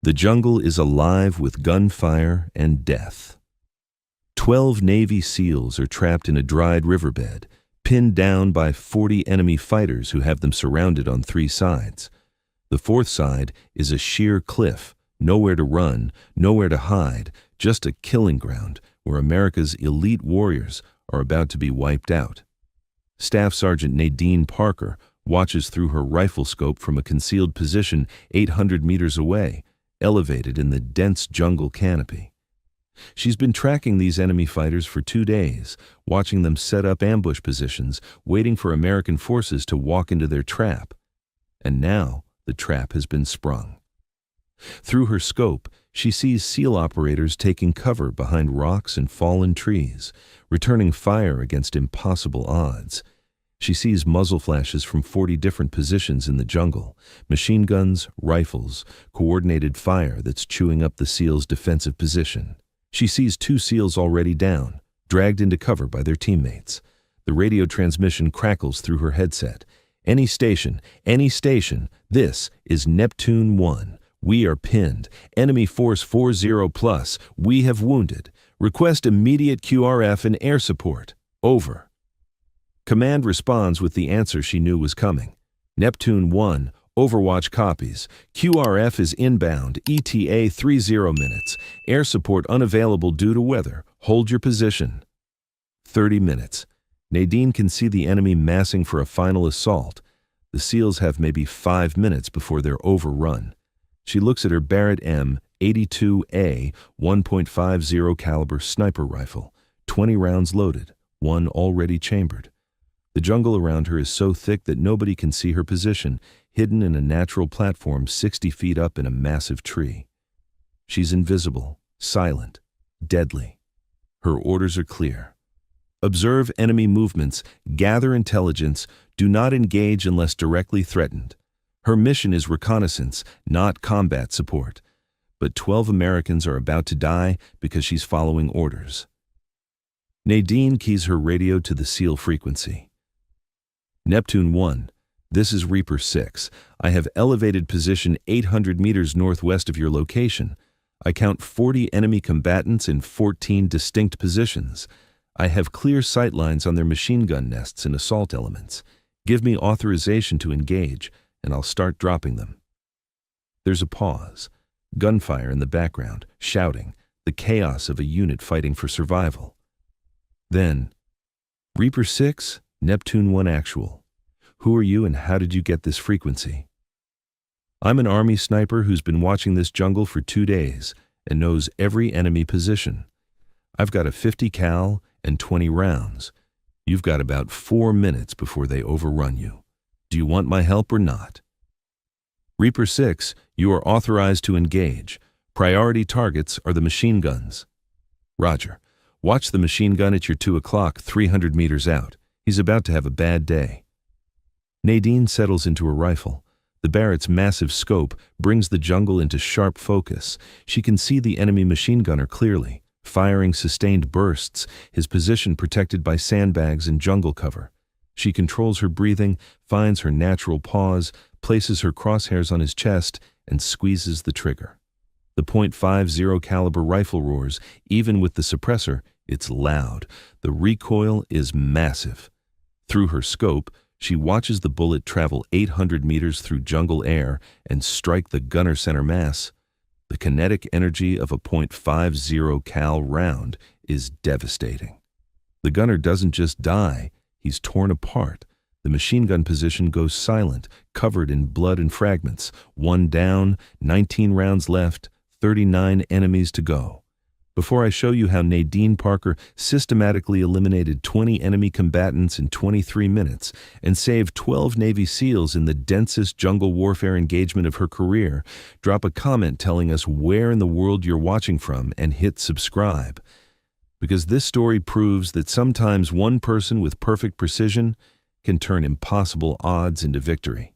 The jungle is alive with gunfire and death. 12 Navy SEALs are trapped in a dried riverbed, pinned down by 40 enemy fighters who have them surrounded on 3 sides. The 4th side is a sheer cliff, nowhere to run, nowhere to hide, just a killing ground where America's elite warriors are about to be wiped out. Staff Sergeant Nadine Parker watches through her rifle scope from a concealed position 800 meters away, elevated in the dense jungle canopy. She's been tracking these enemy fighters for 2 days, watching them set up ambush positions, waiting for American forces to walk into their trap. And now the trap has been sprung. Through her scope, she sees SEAL operators taking cover behind rocks and fallen trees, returning fire against impossible odds. She sees muzzle flashes from 40 different positions in the jungle, machine guns, rifles, coordinated fire that's chewing up the SEALs' defensive position. She sees 2 SEALs already down, dragged into cover by their teammates. The radio transmission crackles through her headset. Any station, this is Neptune 1. We are pinned. Enemy force 40 plus. We have wounded. Request immediate QRF and air support. Over. Command responds with the answer she knew was coming. Neptune 1, Overwatch copies. QRF is inbound. ETA 30 minutes. Air support unavailable due to weather. Hold your position. 30 minutes. Nadine can see the enemy massing for a final assault. The SEALs have maybe 5 minutes before they're overrun. She looks at her Barrett M82A 1.50 caliber sniper rifle, 20 rounds loaded, 1 already chambered. The jungle around her is so thick that nobody can see her position, hidden in a natural platform 60 feet up in a massive tree. She's invisible, silent, deadly. Her orders are clear. Observe enemy movements, gather intelligence, do not engage unless directly threatened. Her mission is reconnaissance, not combat support. But 12 Americans are about to die because she's following orders. Nadine keys her radio to the SEAL frequency. Neptune 1, this is Reaper 6. I have elevated position 800 meters northwest of your location. I count 40 enemy combatants in 14 distinct positions. I have clear sight lines on their machine gun nests and assault elements. Give me authorization to engage, and I'll start dropping them. There's a pause. Gunfire in the background, shouting, the chaos of a unit fighting for survival. Then, Reaper 6, Neptune 1 actual. Who are you and how did you get this frequency? I'm an Army sniper who's been watching this jungle for 2 days and knows every enemy position. I've got a 50 cal and 20 rounds. You've got about 4 minutes before they overrun you. Do you want my help or not? Reaper 6, you are authorized to engage. Priority targets are the machine guns. Roger. Watch the machine gun at your 2 o'clock, 300 meters out. He's about to have a bad day. Nadine settles into her rifle. The Barrett's massive scope brings the jungle into sharp focus. She can see the enemy machine gunner clearly, firing sustained bursts, his position protected by sandbags and jungle cover. She controls her breathing, finds her natural pause, places her crosshairs on his chest, and squeezes the trigger. The .50 caliber rifle roars. Even with the suppressor, it's loud. The recoil is massive. Through her scope, she watches the bullet travel 800 meters through jungle air and strike the gunner center mass. The kinetic energy of a .50 cal round is devastating. The gunner doesn't just die, he's torn apart. The machine gun position goes silent, covered in blood and fragments. 1 down, 19 rounds left, 39 enemies to go. Before I show you how Nadine Parker systematically eliminated 20 enemy combatants in 23 minutes and saved 12 Navy SEALs in the densest jungle warfare engagement of her career, drop a comment telling us where in the world you're watching from and hit subscribe. Because this story proves that sometimes one person with perfect precision can turn impossible odds into victory.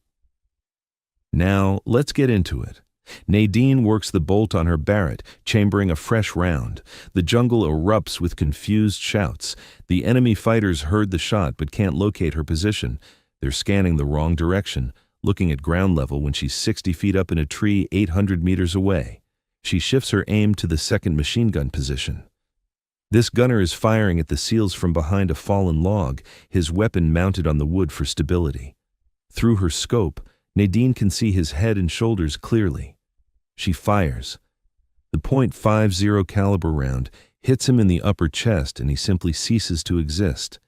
Now, let's get into it. Nadine works the bolt on her Barrett, chambering a fresh round. The jungle erupts with confused shouts. The enemy fighters heard the shot but can't locate her position. They're scanning the wrong direction, looking at ground level when she's 60 feet up in a tree 800 meters away. She shifts her aim to the second machine gun position. This gunner is firing at the SEALs from behind a fallen log, his weapon mounted on the wood for stability. Through her scope, Nadine can see his head and shoulders clearly. She fires. The .50 caliber round hits him in the upper chest and he simply ceases to exist.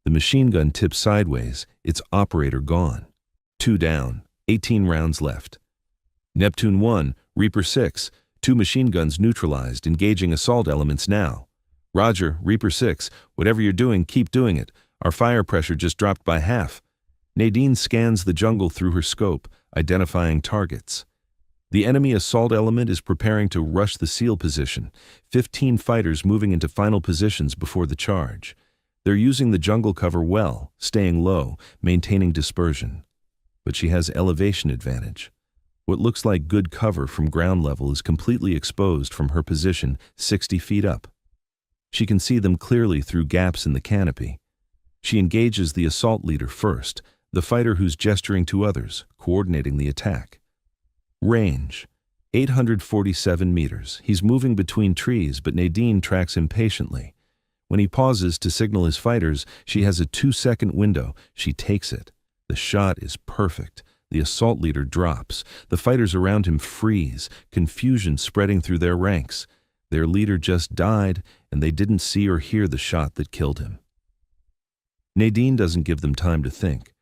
The machine gun tips sideways, its operator gone. 2 down, 18 rounds left. Neptune 1, Reaper 6, 2 machine guns neutralized, engaging assault elements now. Roger, Reaper 6, whatever you're doing, keep doing it. Our fire pressure just dropped by half. Nadine scans the jungle through her scope, identifying targets. The enemy assault element is preparing to rush the SEAL position, 15 fighters moving into final positions before the charge. They're using the jungle cover well, staying low, maintaining dispersion. But she has elevation advantage. What looks like good cover from ground level is completely exposed from her position 60 feet up. She can see them clearly through gaps in the canopy. She engages the assault leader first, the fighter who's gesturing to others, coordinating the attack. Range, 847 meters. He's moving between trees, but Nadine tracks him patiently. When he pauses to signal his fighters, she has a 2-second window. She takes it. The shot is perfect. The assault leader drops. The fighters around him freeze, confusion spreading through their ranks. Their leader just died, and they didn't see or hear the shot that killed him. Nadine doesn't give them time to think.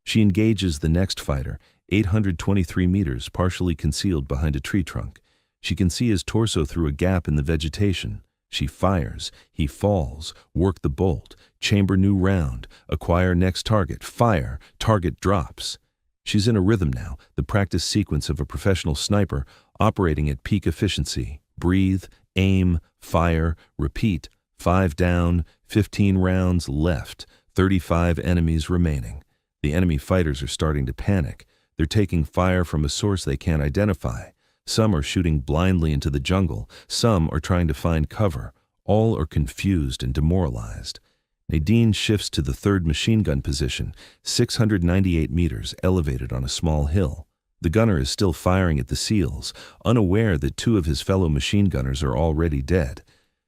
She engages the next fighter, 823 meters, partially concealed behind a tree trunk. She can see his torso through a gap in the vegetation. She fires. He falls. Work the bolt. Chamber new round. Acquire next target. Fire. Target drops. She's in a rhythm now, the practice sequence of a professional sniper operating at peak efficiency. Breathe, aim, fire, repeat. 5 down, 15 rounds left, 35 enemies remaining. The enemy fighters are starting to panic. They're taking fire from a source they can't identify. Some are shooting blindly into the jungle. Some are trying to find cover. All are confused and demoralized. Nadine shifts to the third machine gun position, 698 meters, elevated on a small hill. The gunner is still firing at the SEALs, unaware that 2 of his fellow machine gunners are already dead.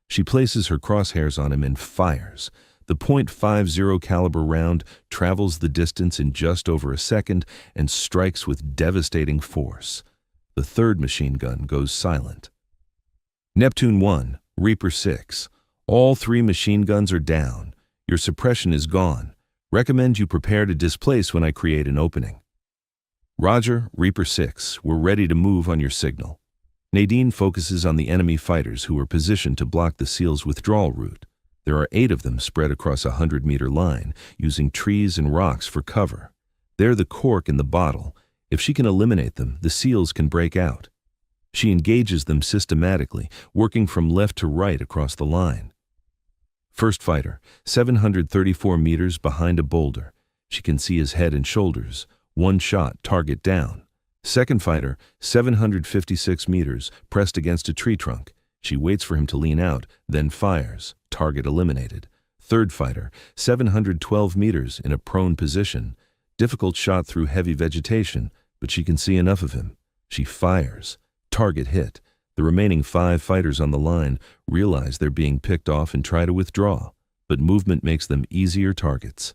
She places her crosshairs on him and fires. The .50 caliber round travels the distance in just over a second and strikes with devastating force. The third machine gun goes silent. Neptune 1, Reaper 6. All 3 machine guns are down. Your suppression is gone. Recommend you prepare to displace when I create an opening. Roger, Reaper 6. We're ready to move on your signal. Nadine focuses on the enemy fighters who are positioned to block the SEALs' withdrawal route. There are 8 of them spread across a 100-meter line, using trees and rocks for cover. They're the cork in the bottle. If she can eliminate them, the SEALs can break out. She engages them systematically, working from left to right across the line. First fighter, 734 meters behind a boulder. She can see his head and shoulders. 1 shot, target down. Second fighter, 756 meters, pressed against a tree trunk. She waits for him to lean out, then fires. Target eliminated. Third fighter, 712 meters in a prone position. Difficult shot through heavy vegetation, but she can see enough of him. She fires. Target hit. The remaining 5 fighters on the line realize they're being picked off and try to withdraw, but movement makes them easier targets.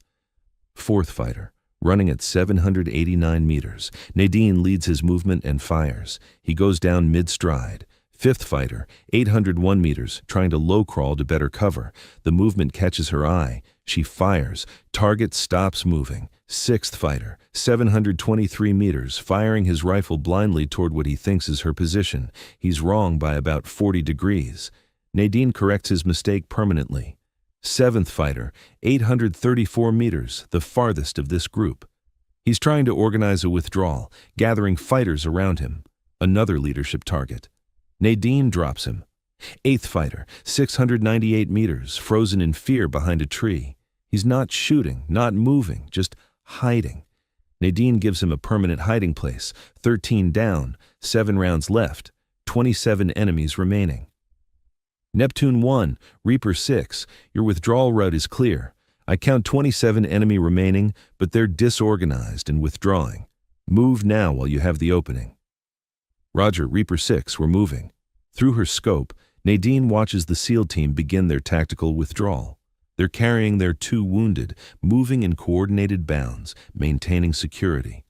Fourth fighter, running at 789 meters. Nadine leads his movement and fires. He goes down mid-stride. Fifth fighter, 801 meters, trying to low-crawl to better cover. The movement catches her eye. She fires. Target stops moving. Sixth fighter, 723 meters, firing his rifle blindly toward what he thinks is her position. He's wrong by about 40 degrees. Nadine corrects his mistake permanently. Seventh fighter, 834 meters, the farthest of this group. He's trying to organize a withdrawal, gathering fighters around him. Another leadership target. Nadine drops him. Eighth fighter, 698 meters, frozen in fear behind a tree. He's not shooting, not moving, just hiding. Nadine gives him a permanent hiding place. 13 down, 7 rounds left, 27 enemies remaining. Neptune 1, Reaper 6, your withdrawal route is clear. I count 27 enemy remaining, but they're disorganized and withdrawing. Move now while you have the opening. Roger, Reaper 6, we're moving. Through her scope, Nadine watches the SEAL team begin their tactical withdrawal. They're carrying their 2 wounded, moving in coordinated bounds, maintaining security.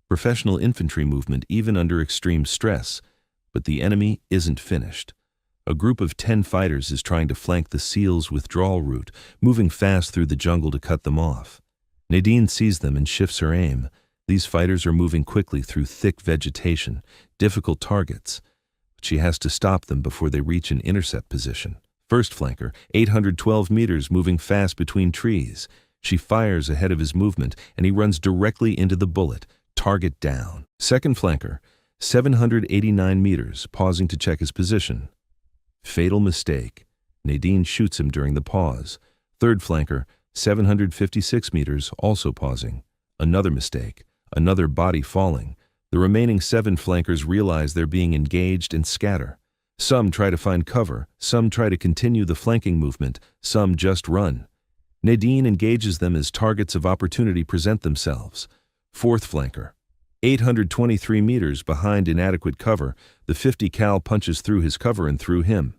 Professional infantry movement even under extreme stress. But the enemy isn't finished. A group of 10 fighters is trying to flank the SEALs' withdrawal route, moving fast through the jungle to cut them off. Nadine sees them and shifts her aim. These fighters are moving quickly through thick vegetation, difficult targets. But she has to stop them before they reach an intercept position. First flanker, 812 meters, moving fast between trees. She fires ahead of his movement, and he runs directly into the bullet. Target down. Second flanker, 789 meters, pausing to check his position. Fatal mistake. Nadine shoots him during the pause. Third flanker, 756 meters, also pausing. Another mistake. Another body falling. The remaining 7 flankers realize they're being engaged and scatter. Some try to find cover, some try to continue the flanking movement, some just run. Nadine engages them as targets of opportunity present themselves. Fourth flanker, 823 meters behind inadequate cover, the 50 cal punches through his cover and through him.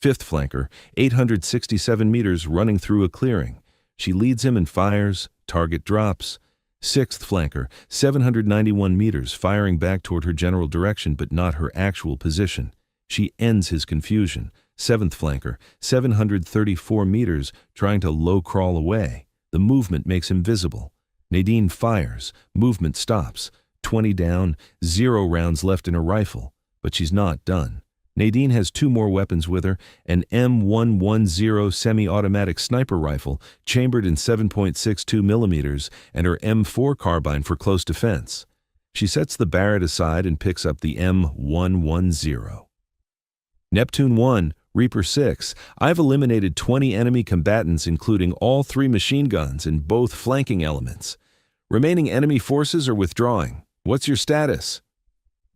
Fifth flanker, 867 meters, running through a clearing. She leads him and fires, target drops. Sixth flanker, 791 meters, firing back toward her general direction but not her actual position. She ends his confusion. Seventh flanker, 734 meters, trying to low crawl away. The movement makes him visible. Nadine fires. Movement stops. 20 down, 0 rounds left in her rifle. But she's not done. Nadine has 2 more weapons with her, an M110 semi-automatic sniper rifle chambered in 7.62 millimeters and her M4 carbine for close defense. She sets the Barrett aside and picks up the M110. Neptune 1, Reaper 6, I've eliminated 20 enemy combatants including all 3 machine guns and both flanking elements. Remaining enemy forces are withdrawing. What's your status?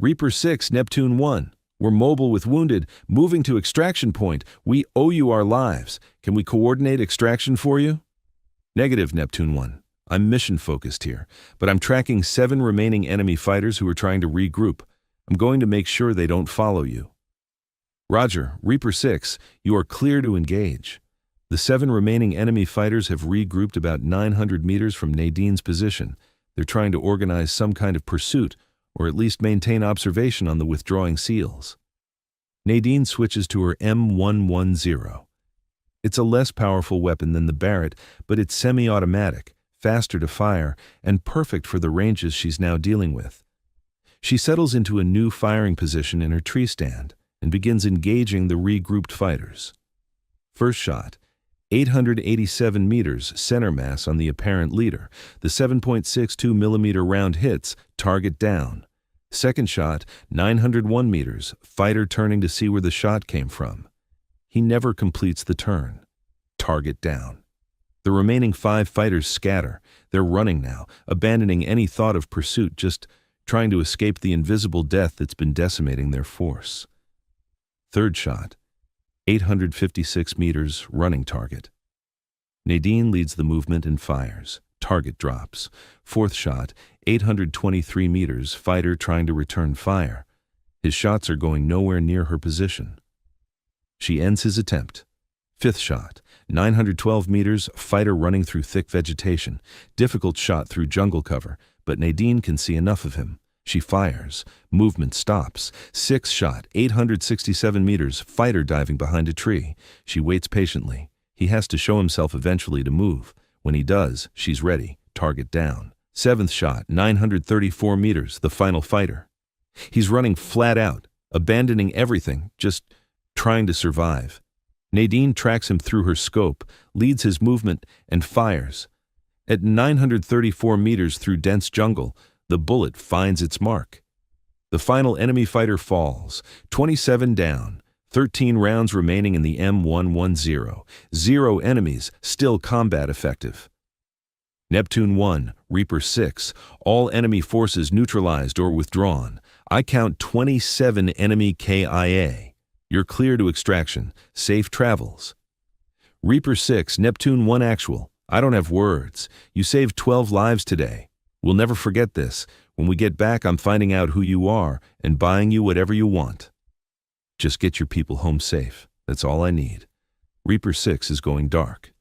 Reaper 6, Neptune 1. We're mobile with wounded, moving to extraction point. We owe you our lives. Can we coordinate extraction for you? Negative, Neptune 1. I'm mission-focused here, but I'm tracking 7 remaining enemy fighters who are trying to regroup. I'm going to make sure they don't follow you. Roger, Reaper 6, you are clear to engage. The 7 remaining enemy fighters have regrouped about 900 meters from Nadine's position. They're trying to organize some kind of pursuit, or at least maintain observation on the withdrawing SEALs. Nadine switches to her M110. It's a less powerful weapon than the Barrett, but it's semi-automatic, faster to fire, and perfect for the ranges she's now dealing with. She settles into a new firing position in her tree stand and begins engaging the regrouped fighters. First shot, 887 meters, center mass on the apparent leader. The 7.62 millimeter round hits, target down. Second shot, 901 meters, fighter turning to see where the shot came from. He never completes the turn. Target down. The remaining 5 fighters scatter. They're running now, abandoning any thought of pursuit, just trying to escape the invisible death that's been decimating their force. Third shot, 856 meters, running target. Nadine leads the movement and fires. Target drops. Fourth shot, 823 meters, fighter trying to return fire. His shots are going nowhere near her position. She ends his attempt. Fifth shot, 912 meters, fighter running through thick vegetation. Difficult shot through jungle cover, but Nadine can see enough of him. She fires. Movement stops. Sixth shot, 867 meters, fighter diving behind a tree. She waits patiently. He has to show himself eventually to move. When he does, she's ready. Target down. Seventh shot, 934 meters, the final fighter. He's running flat out, abandoning everything, just trying to survive. Nadine tracks him through her scope, leads his movement, and fires. At 934 meters through dense jungle, the bullet finds its mark. The final enemy fighter falls, 27 down, 13 rounds remaining in the M110. 0 enemies, still combat effective. Neptune 1, Reaper 6, all enemy forces neutralized or withdrawn. I count 27 enemy KIA. You're clear to extraction. Safe travels. Reaper 6, Neptune 1 actual. I don't have words. You saved 12 lives today. We'll never forget this. When we get back, I'm finding out who you are and buying you whatever you want. Just get your people home safe. That's all I need. Reaper 6 is going dark.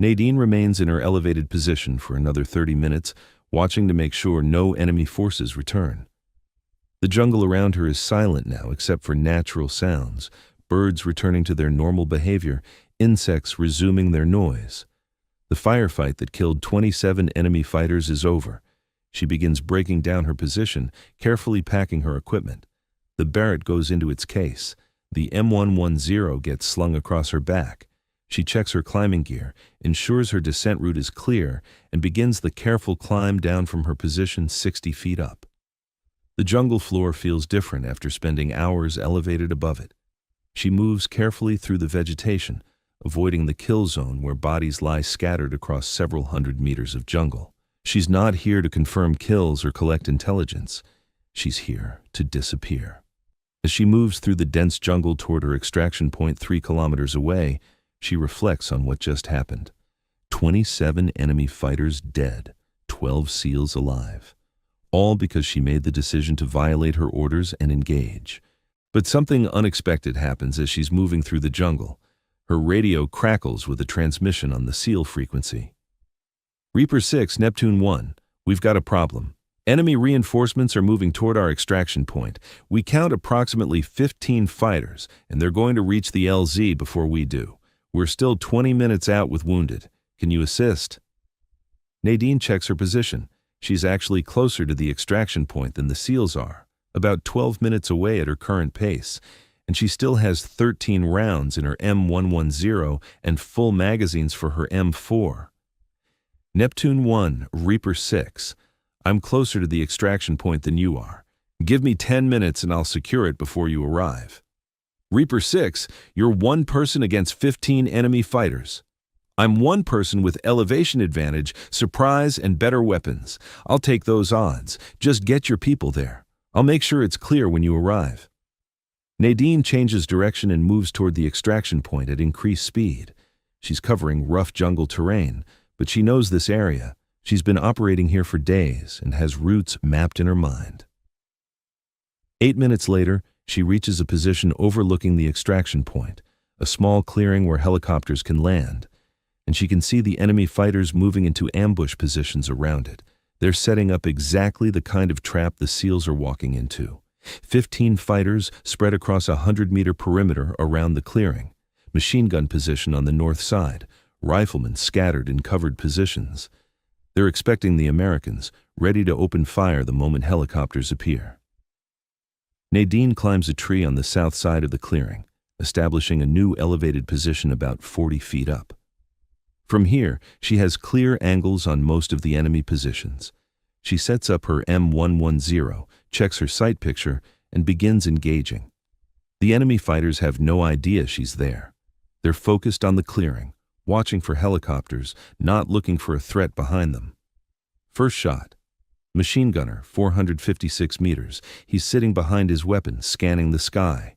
Nadine remains in her elevated position for another 30 minutes, watching to make sure no enemy forces return. The jungle around her is silent now except for natural sounds, birds returning to their normal behavior, insects resuming their noise. The firefight that killed 27 enemy fighters is over. She begins breaking down her position, carefully packing her equipment. The Barrett goes into its case. The M110 gets slung across her back. She checks her climbing gear, ensures her descent route is clear, and begins the careful climb down from her position 60 feet up. The jungle floor feels different after spending hours elevated above it. She moves carefully through the vegetation, avoiding the kill zone where bodies lie scattered across several hundred meters of jungle. She's not here to confirm kills or collect intelligence. She's here to disappear. As she moves through the dense jungle toward her extraction point 3 kilometers away, she reflects on what just happened. 27 enemy fighters dead, 12 SEALs alive. All because she made the decision to violate her orders and engage. But something unexpected happens as she's moving through the jungle. Her radio crackles with a transmission on the SEAL frequency. Reaper 6, Neptune 1, we've got a problem. Enemy reinforcements are moving toward our extraction point. We count approximately 15 fighters, and they're going to reach the LZ before we do. We're still 20 minutes out with wounded. Can you assist? Nadine checks her position. She's actually closer to the extraction point than the SEALs are, about 12 minutes away at her current pace, and she still has 13 rounds in her M110 and full magazines for her M4. Neptune 1, Reaper 6. I'm closer to the extraction point than you are. Give me 10 minutes and I'll secure it before you arrive. Reaper 6, you're one person against 15 enemy fighters. I'm one person with elevation advantage, surprise, and better weapons. I'll take those odds. Just get your people there. I'll make sure it's clear when you arrive. Nadine changes direction and moves toward the extraction point at increased speed. She's covering rough jungle terrain, but she knows this area. She's been operating here for days and has routes mapped in her mind. 8 minutes later, she reaches a position overlooking the extraction point, a small clearing where helicopters can land, and she can see the enemy fighters moving into ambush positions around it. They're setting up exactly the kind of trap the SEALs are walking into. 15 fighters spread across a 100-meter perimeter around the clearing, machine gun position on the north side, riflemen scattered in covered positions. They're expecting the Americans, ready to open fire the moment helicopters appear. Nadine climbs a tree on the south side of the clearing, establishing a new elevated position about 40 feet up. From here, she has clear angles on most of the enemy positions. She sets up her M110, checks her sight picture, and begins engaging. The enemy fighters have no idea she's there. They're focused on the clearing, watching for helicopters, not looking for a threat behind them. First shot. Machine gunner, 456 meters. He's sitting behind his weapon, scanning the sky.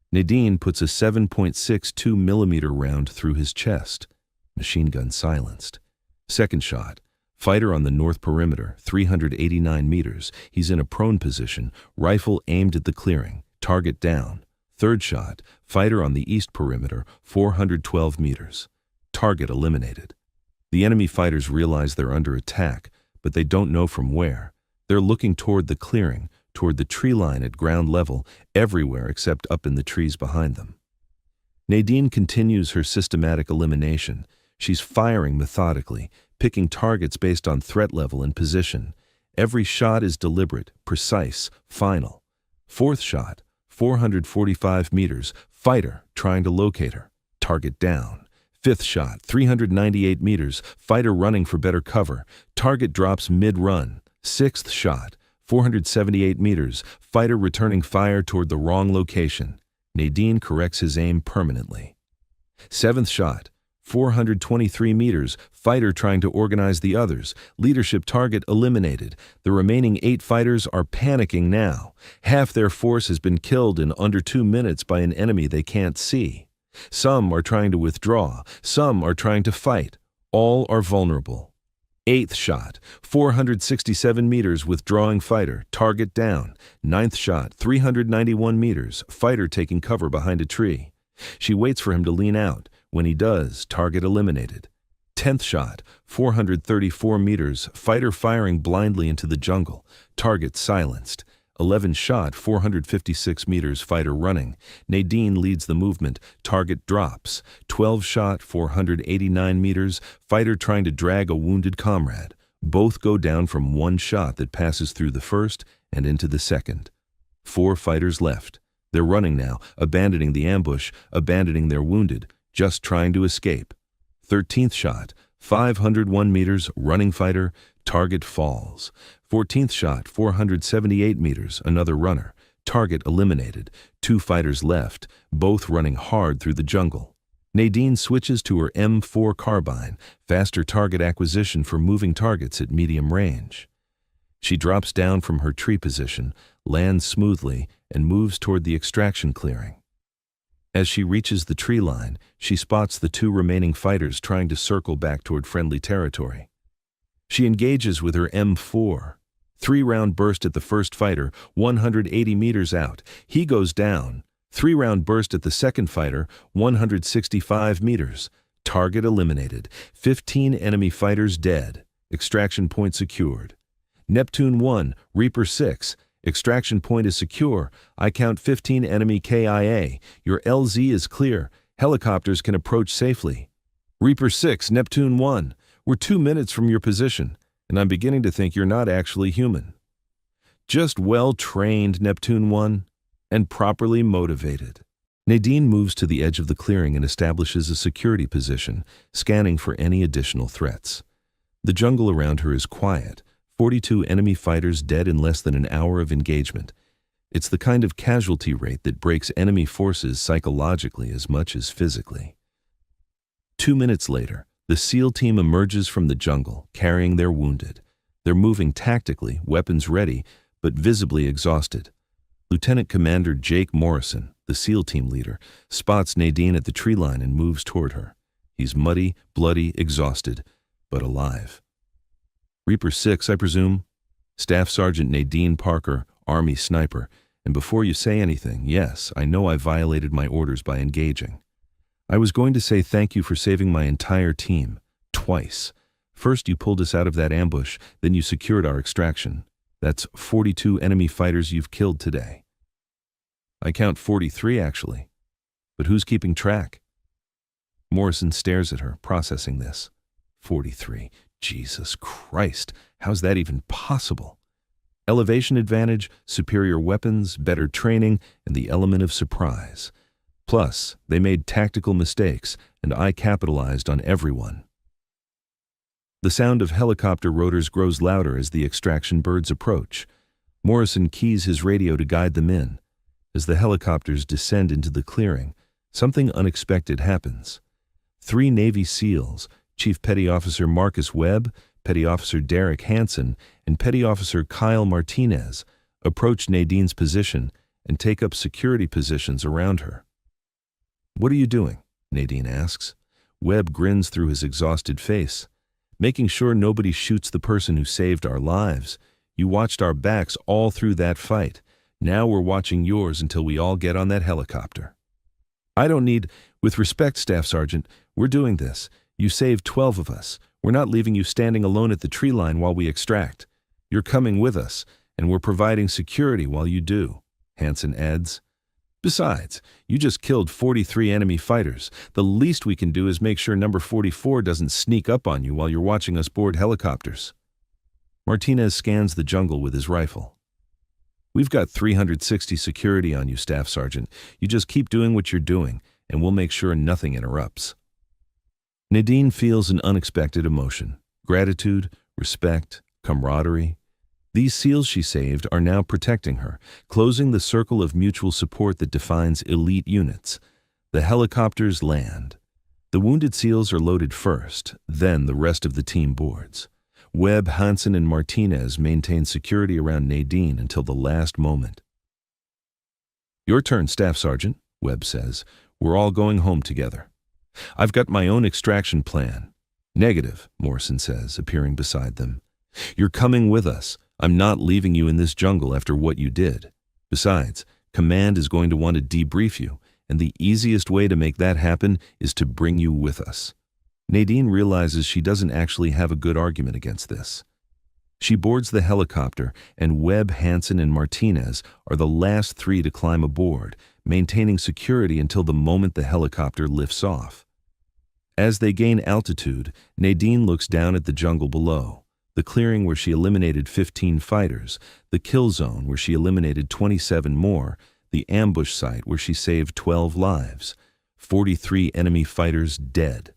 Nadine puts a 7.62 millimeter round through his chest. Machine gun silenced. Second shot. Fighter on the north perimeter, 389 meters. He's in a prone position, rifle aimed at the clearing, target down. Third shot. Fighter on the east perimeter, 412 meters. Target eliminated. The enemy fighters realize they're under attack, but they don't know from where. They're looking toward the clearing, toward the tree line at ground level, everywhere except up in the trees behind them. Nadine continues her systematic elimination. She's firing methodically, picking targets based on threat level and position. Every shot is deliberate, precise, final. Fourth shot, 445 meters, fighter trying to locate her, target down. Fifth shot, 398 meters, fighter running for better cover, target drops mid-run. Sixth shot, 478 meters, fighter returning fire toward the wrong location. Nadine corrects his aim permanently. Seventh shot, 423 meters, fighter trying to organize the others, leadership target eliminated. The remaining 8 fighters are panicking now. Half their force has been killed in under 2 minutes by an enemy they can't see. Some are trying to withdraw, some are trying to fight. All are vulnerable. 8th shot, 467 meters withdrawing fighter, target down. 9th shot, 391 meters, fighter taking cover behind a tree. She waits for him to lean out. When he does, target eliminated. 10th shot, 434 meters, fighter firing blindly into the jungle, target silenced. 11th shot, 456 meters, fighter running. Nadine leads the movement, target drops. 12th shot, 489 meters, fighter trying to drag a wounded comrade. Both go down from one shot that passes through the first and into the second. 4 fighters left. They're running now, abandoning the ambush, abandoning their wounded, just trying to escape. 13th shot, 501 meters, running fighter, target falls. 14th shot, 478 meters, another runner, target eliminated. 2 fighters left, both running hard through the jungle. Nadine switches to her M4 carbine, faster target acquisition for moving targets at medium range. She drops down from her tree position, lands smoothly, and moves toward the extraction clearing. As she reaches the tree line, she spots the 2 remaining fighters trying to circle back toward friendly territory. She engages with her M4. 3-round burst at the first fighter, 180 meters out. He goes down. 3-round burst at the second fighter, 165 meters. Target eliminated. 15 enemy fighters dead. Extraction point secured. Neptune 1, Reaper 6. Extraction point is secure. I count 15 enemy KIA. Your LZ is clear. Helicopters can approach safely. Reaper 6, Neptune 1. We're 2 minutes from your position, and I'm beginning to think you're not actually human. Just well-trained, Neptune 1, and properly motivated. Nadine moves to the edge of the clearing and establishes a security position, scanning for any additional threats. The jungle around her is quiet. 42 enemy fighters dead in less than an hour of engagement. It's the kind of casualty rate that breaks enemy forces psychologically as much as physically. 2 minutes later, the SEAL team emerges from the jungle, carrying their wounded. They're moving tactically, weapons ready, but visibly exhausted. Lieutenant Commander Jake Morrison, the SEAL team leader, spots Nadine at the tree line and moves toward her. He's muddy, bloody, exhausted, but alive. Reaper 6, I presume? Staff Sergeant Nadine Parker, Army sniper. And before you say anything, yes, I know I violated my orders by engaging. I was going to say thank you for saving my entire team. Twice. First you pulled us out of that ambush, then you secured our extraction. That's 42 enemy fighters you've killed today. I count 43 actually. But who's keeping track? Morrison stares at her, processing this. 43. Jesus Christ, how's that even possible? Elevation advantage, superior weapons, better training, and the element of surprise. Plus, they made tactical mistakes, and I capitalized on everyone. The sound of helicopter rotors grows louder as the extraction birds approach. Morrison keys his radio to guide them in. As the helicopters descend into the clearing, something unexpected happens. 3 Navy SEALs, Chief Petty Officer Marcus Webb, Petty Officer Derek Hansen, and Petty Officer Kyle Martinez, approach Nadine's position and take up security positions around her. "What are you doing?" Nadine asks. Webb grins through his exhausted face. "Making sure nobody shoots the person who saved our lives. You watched our backs all through that fight. Now we're watching yours until we all get on that helicopter." "I don't need, with respect, Staff Sergeant, we're doing this. You saved 12 of us. We're not leaving you standing alone at the tree line while we extract. You're coming with us, and we're providing security while you do," Hansen adds. "Besides, you just killed 43 enemy fighters. The least we can do is make sure number 44 doesn't sneak up on you while you're watching us board helicopters." Martinez scans the jungle with his rifle. "We've got 360 security on you, Staff Sergeant. You just keep doing what you're doing, and we'll make sure nothing interrupts." Nadine feels an unexpected emotion. Gratitude, respect, camaraderie. These SEALs she saved are now protecting her, closing the circle of mutual support that defines elite units. The helicopters land. The wounded SEALs are loaded first, then the rest of the team boards. Webb, Hansen, and Martinez maintain security around Nadine until the last moment. "Your turn, Staff Sergeant," Webb says. "We're all going home together. I've got my own extraction plan." Negative, Morrison says, appearing beside them. You're coming with us. I'm not leaving you in this jungle after what you did. Besides, Command is going to want to debrief you, and the easiest way to make that happen is to bring you with us. Nadine realizes she doesn't actually have a good argument against this. She boards the helicopter, and Webb, Hansen, and Martinez are the last three to climb aboard, maintaining security until the moment the helicopter lifts off. As they gain altitude, Nadine looks down at the jungle below, the clearing where she eliminated 15 fighters, the kill zone where she eliminated 27 more, the ambush site where she saved 12 lives, 43 enemy fighters dead.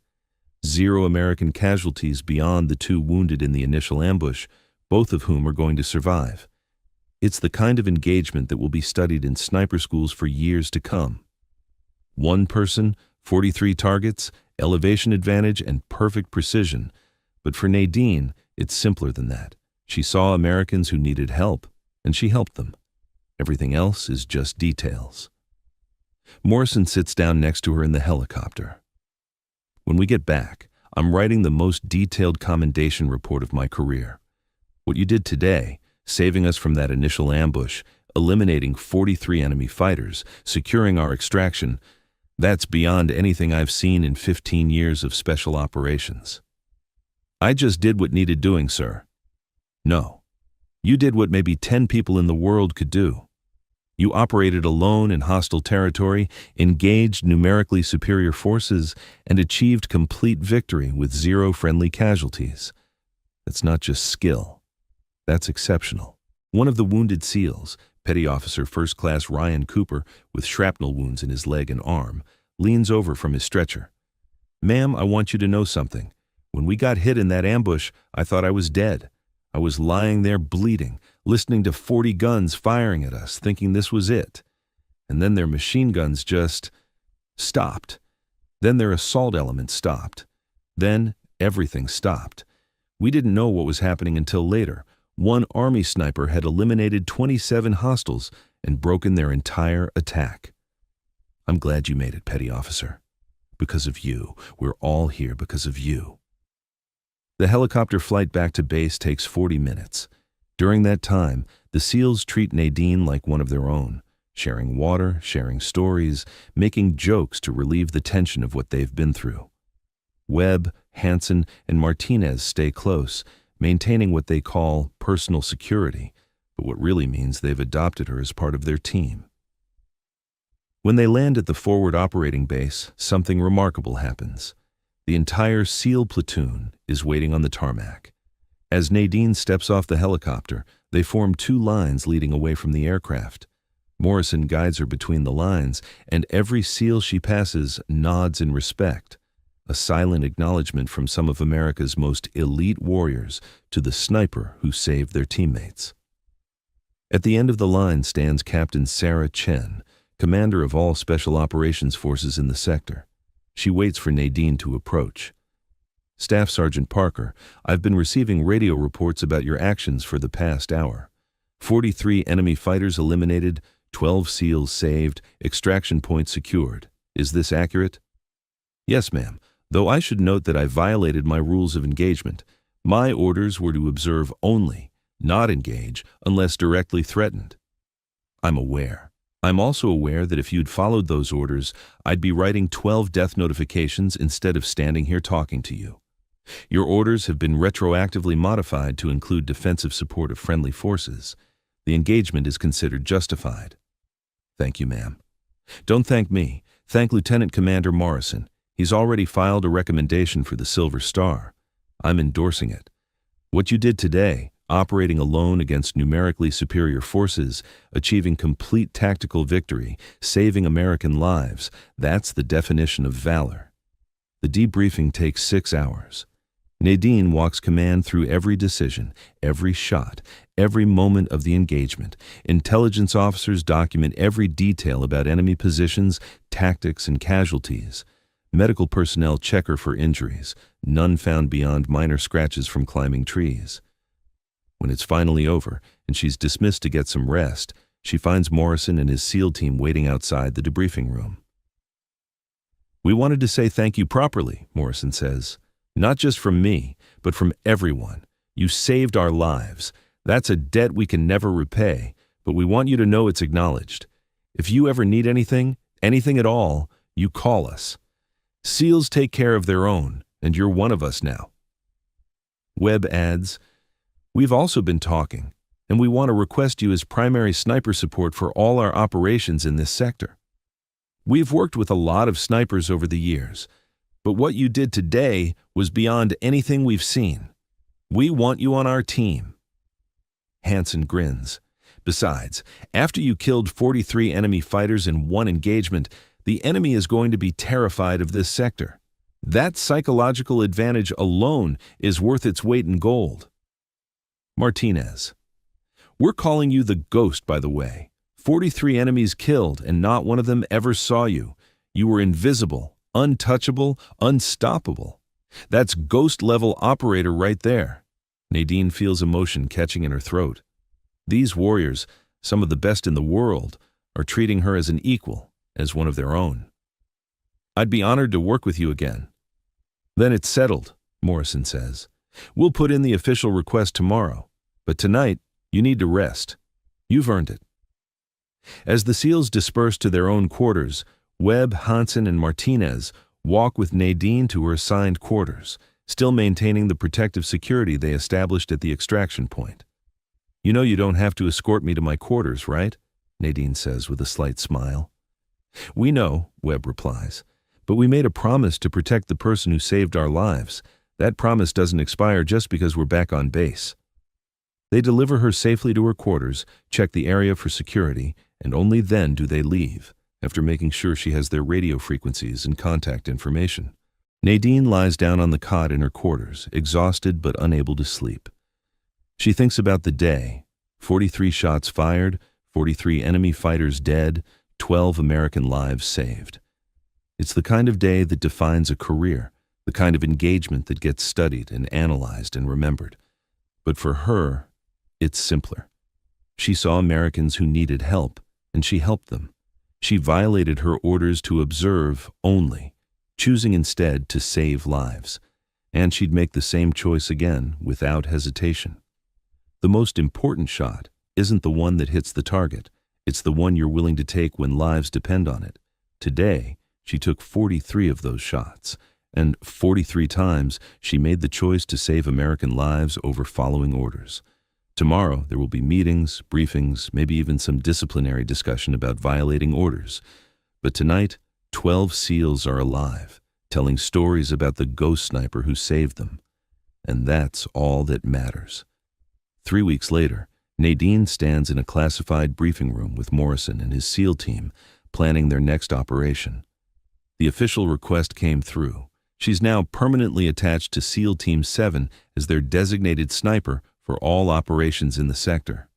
0 American casualties beyond the 2 wounded in the initial ambush, both of whom are going to survive. It's the kind of engagement that will be studied in sniper schools for years to come. 1 person, 43 targets, elevation advantage, and perfect precision. But for Nadine, it's simpler than that. She saw Americans who needed help, and she helped them. Everything else is just details. Morrison sits down next to her in the helicopter. When we get back, I'm writing the most detailed commendation report of my career. What you did today, saving us from that initial ambush, eliminating 43 enemy fighters, securing our extraction, that's beyond anything I've seen in 15 years of special operations. I just did what needed doing, sir. No. You did what maybe 10 people in the world could do. You operated alone in hostile territory, engaged numerically superior forces, and achieved complete victory with 0 friendly casualties. That's not just skill. That's exceptional. One of the wounded SEALs, Petty Officer First Class Ryan Cooper, with shrapnel wounds in his leg and arm, leans over from his stretcher. Ma'am, I want you to know something. When we got hit in that ambush, I thought I was dead. I was lying there bleeding, listening to 40 guns firing at us, thinking this was it. And then their machine guns just stopped. Then their assault element stopped. Then everything stopped. We didn't know what was happening until later. One Army sniper had eliminated 27 hostiles and broken their entire attack. I'm glad you made it, Petty Officer. Because of you. We're all here because of you. The helicopter flight back to base takes 40 minutes. During that time, the SEALs treat Nadine like one of their own, sharing water, sharing stories, making jokes to relieve the tension of what they've been through. Webb, Hansen, and Martinez stay close, maintaining what they call personal security, but what really means they've adopted her as part of their team. When they land at the forward operating base, something remarkable happens. The entire SEAL platoon is waiting on the tarmac. As Nadine steps off the helicopter, they form 2 lines leading away from the aircraft. Morrison guides her between the lines, and every SEAL she passes nods in respect, a silent acknowledgement from some of America's most elite warriors to the sniper who saved their teammates. At the end of the line stands Captain Sarah Chen, commander of all Special Operations Forces in the sector. She waits for Nadine to approach. Staff Sergeant Parker, I've been receiving radio reports about your actions for the past hour. 43 enemy fighters eliminated, 12 SEALs saved, extraction points secured. Is this accurate? Yes, ma'am, though I should note that I violated my rules of engagement. My orders were to observe only, not engage, unless directly threatened. I'm aware. I'm also aware that if you'd followed those orders, I'd be writing 12 death notifications instead of standing here talking to you. Your orders have been retroactively modified to include defensive support of friendly forces. The engagement is considered justified. Thank you, ma'am. Don't thank me. Thank Lieutenant Commander Morrison. He's already filed a recommendation for the Silver Star. I'm endorsing it. What you did today, operating alone against numerically superior forces, achieving complete tactical victory, saving American lives, that's the definition of valor. The debriefing takes 6 hours. Nadine walks command through every decision, every shot, every moment of the engagement. Intelligence officers document every detail about enemy positions, tactics, and casualties. Medical personnel check her for injuries, none found beyond minor scratches from climbing trees. When it's finally over and she's dismissed to get some rest, she finds Morrison and his SEAL team waiting outside the debriefing room. We wanted to say thank you properly, Morrison says. Not just from me, but from everyone. You saved our lives. That's a debt we can never repay, but we want you to know it's acknowledged. If you ever need anything, anything at all, you call us. SEALs take care of their own, and you're one of us now." Webb adds, "We've also been talking, and we want to request you as primary sniper support for all our operations in this sector. We've worked with a lot of snipers over the years, but what you did today was beyond anything we've seen. We want you on our team." Hansen grins. "Besides, after you killed 43 enemy fighters in one engagement, the enemy is going to be terrified of this sector. That psychological advantage alone is worth its weight in gold." Martinez: "We're calling you the Ghost, by the way. 43 enemies killed, and not one of them ever saw you. You were invisible, untouchable, unstoppable. That's Ghost-level operator right there." Nadine feels emotion catching in her throat. These warriors, some of the best in the world, are treating her as an equal, as one of their own. "I'd be honored to work with you again." "Then it's settled," Morrison says. "We'll put in the official request tomorrow, but tonight you need to rest. You've earned it." As the SEALs disperse to their own quarters, Webb, Hansen, and Martinez walk with Nadine to her assigned quarters, still maintaining the protective security they established at the extraction point. "You know you don't have to escort me to my quarters, right?" Nadine says with a slight smile. "We know," Webb replies, "but we made a promise to protect the person who saved our lives. That promise doesn't expire just because we're back on base." They deliver her safely to her quarters, check the area for security, and only then do they leave, after making sure she has their radio frequencies and contact information. Nadine lies down on the cot in her quarters, exhausted but unable to sleep. She thinks about the day: 43 shots fired, 43 enemy fighters dead, 12 American lives saved. It's the kind of day that defines a career, the kind of engagement that gets studied and analyzed and remembered. But for her, it's simpler. She saw Americans who needed help, and she helped them. She violated her orders to observe only, choosing instead to save lives. And she'd make the same choice again without hesitation. The most important shot isn't the one that hits the target. It's the one you're willing to take when lives depend on it. Today, she took 43 of those shots, and 43 times she made the choice to save American lives over following orders. Tomorrow, there will be meetings, briefings, maybe even some disciplinary discussion about violating orders. But tonight, 12 SEALs are alive, telling stories about the ghost sniper who saved them. And that's all that matters. 3 weeks later, Nadine stands in a classified briefing room with Morrison and his SEAL team, planning their next operation. The official request came through. She's now permanently attached to SEAL Team 7 as their designated sniper for all operations in the sector.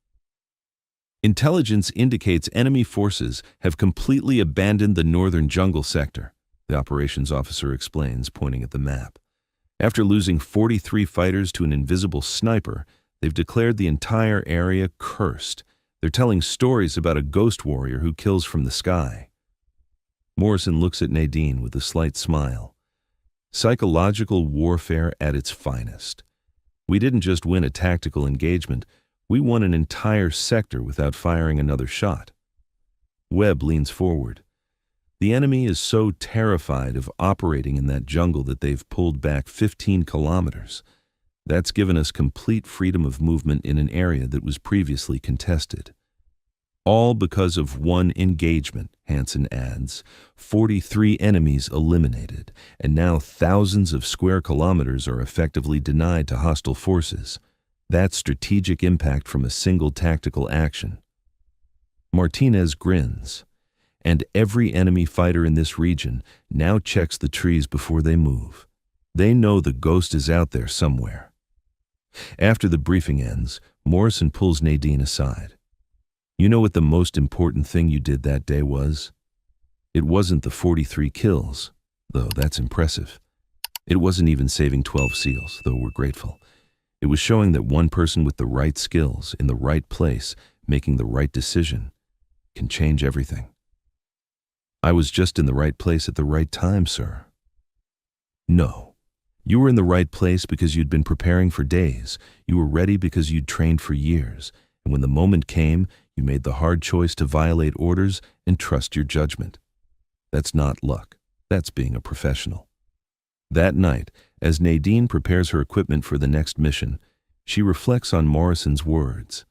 Intelligence indicates enemy forces have completely abandoned the northern jungle sector, the operations officer explains, pointing at the map. After losing 43 fighters to an invisible sniper, they've declared the entire area cursed. They're telling stories about a ghost warrior who kills from the sky. Morrison looks at Nadine with a slight smile. Psychological warfare at its finest. We didn't just win a tactical engagement, we won an entire sector without firing another shot. Webb leans forward. The enemy is so terrified of operating in that jungle that they've pulled back 15 kilometers. That's given us complete freedom of movement in an area that was previously contested. All because of one engagement, Hansen adds. 43 enemies eliminated, and now thousands of square kilometers are effectively denied to hostile forces. That's strategic impact from a single tactical action. Martinez grins. And every enemy fighter in this region now checks the trees before they move. They know the ghost is out there somewhere. After the briefing ends, Morrison pulls Nadine aside. "You know what the most important thing you did that day was? It wasn't the 43 kills, though that's impressive. It wasn't even saving 12 SEALs, though we're grateful. It was showing that one person with the right skills, in the right place, making the right decision, can change everything." "I was just in the right place at the right time, sir." "No, You were in the right place because you'd been preparing for days. You were ready because you'd trained for years. And when the moment came, you made the hard choice to violate orders and trust your judgment. That's not luck. That's being a professional. That night, as Nadine prepares her equipment for the next mission, she reflects on Morrison's words.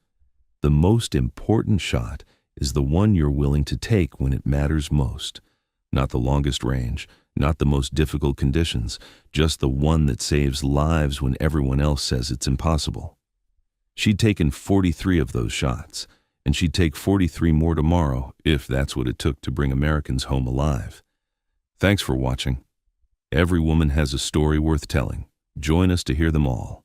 The most important shot is the one you're willing to take when it matters most. Not the longest range, not the most difficult conditions, just the one that saves lives when everyone else says it's impossible. She'd taken 43 of those shots, and she'd take 43 more tomorrow if that's what it took to bring Americans home alive. Thanks for watching. Every woman has a story worth telling. Join us to hear them all.